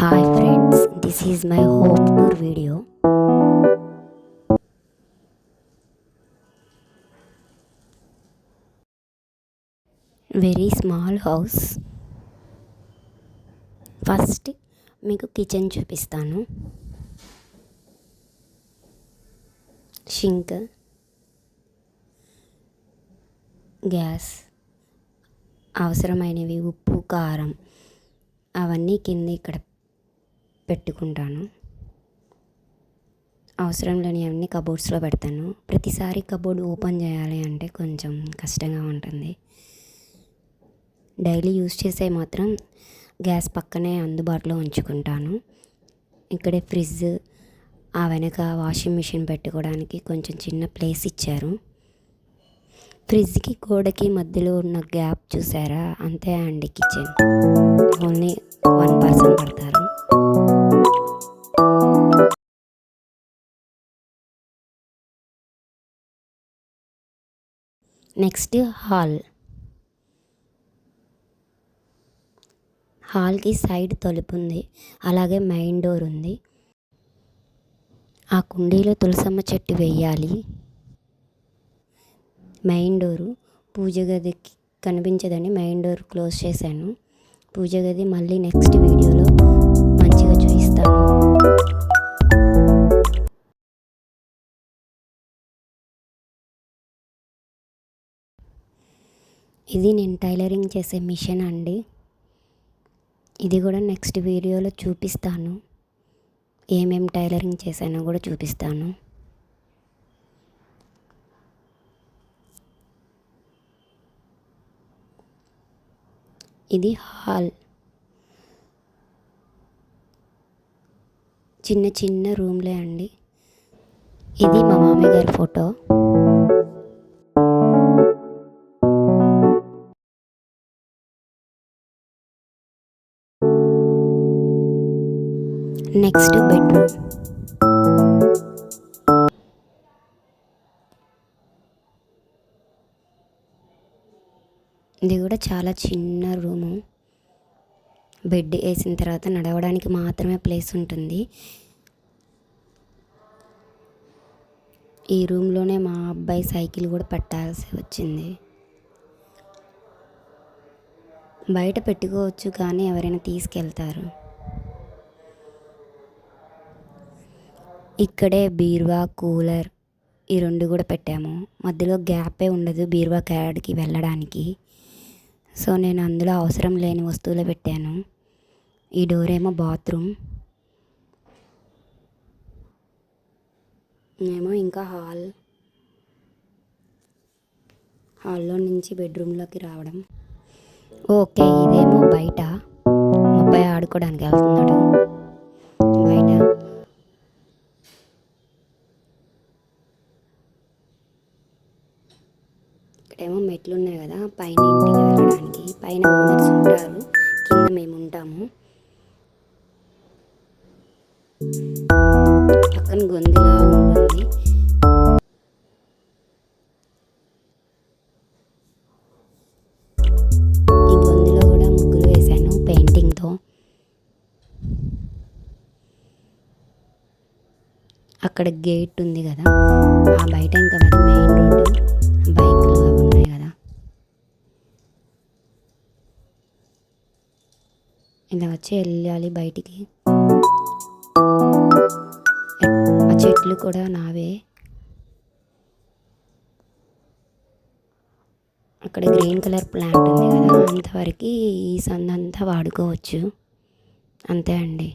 Hi friends, this is my home tour video. Very small house. First మీకు kitchen చూపిస్తాను. Shrink, gas, అవసరమైనవి ఉప్పు, కారం అవన్నీ కింద ఇక్కడ పెట్టుకుంటాను. అవసరం లేనివన్నీ కబోర్డ్స్లో పెడతాను. ప్రతిసారి కబోర్డ్ ఓపెన్ చేయాలి అంటే కొంచెం కష్టంగా ఉంటుంది. డైలీ యూస్ చేసే మాత్రం గ్యాస్ పక్కనే అందుబాటులో ఉంచుకుంటాను. ఇక్కడే ఫ్రిడ్జ్, ఆ వెనక వాషింగ్ మిషన్ పెట్టుకోవడానికి కొంచెం చిన్న ప్లేస్ ఇచ్చారు. ఫ్రిడ్జ్కి గోడకి మధ్యలో ఉన్న గ్యాప్ చూసారా, అంతే అండి కిచెన్. ఓన్లీ 1 పర్సన్ పడతారు. నెక్స్ట్ హాల్కి సైడ్ తలుపు ఉంది, అలాగే మెయిన్ డోర్ ఉంది. ఆ కుండీలో తులసమ్మ చెట్టు వేయాలి. మెయిన్ డోరు పూజ గదికి కనిపించదని మెయిన్ డోర్ క్లోజ్ చేశాను. పూజ గది మళ్ళీ నెక్స్ట్ వీడియోలో మంచిగా చూపిస్తాను. ఇది నేను టైలరింగ్ చేసే మిషన్ అండి. ఇది కూడా నెక్స్ట్ వీడియోలో చూపిస్తాను. ఏమేం టైలరింగ్ చేశానో కూడా చూపిస్తాను. ఇది హాల్. చిన్న చిన్న రూమ్లే అండి. ఇది మా మామయ్య గారి ఫోటో. Next bedroom. ఇది కూడా చాలా చిన్న రూము. బెడ్ వేసిన తర్వాత నడవడానికి మాత్రమే ప్లేస్ ఉంటుంది. ఈ రూమ్లోనే మా అబ్బాయి సైకిల్ కూడా పెట్టాల్సి వచ్చింది. బయట పెట్టుకోవచ్చు కానీ ఎవరైనా తీసుకెళ్తారు. ఇక్కడే బీరువా, కూలర్ ఈ 2 కూడా పెట్టాము. మధ్యలో గ్యాపే ఉండదు బీరువా కాడికి వెళ్ళడానికి. సో నేను అందులో అవసరం లేని వస్తువులు పెట్టాను. ఈ డోర్ ఏమో బాత్రూమ్, ఏమో ఇంకా హాల్లో నుంచి బెడ్రూమ్లోకి రావడం. ఓకే, ఇదేమో బయట మా అబ్బాయి ఆడుకోవడానికి వెళ్తున్నాడు. బయట ఇక్కడేమో మెట్లు ఉన్నాయి కదా, పైన ఇంటికి వెళ్ళడానికి. పైన ఓనర్స్ ఉంటారు, కింద మేము ఉంటాము. పక్కన గొంతులా ఉంటుంది. ఈ గొంతులో కూడా ముగ్గులు వేసాను పెయింటింగ్తో. అక్కడ గేట్ ఉంది కదా, ఆ బయట ఇంకా మెయిన్ రోడ్డు, బైకులు అవి ఉన్నాయి కదా. ఇలా వచ్చి వెళ్ళాలి బయటికి. ఆ చెట్లు కూడా నావే. అక్కడ గ్రీన్ కలర్ ప్లాంట్ ఉంది కదా, అంతవరకు ఈ సందంతా వాడుకోవచ్చు. అంతే అండి.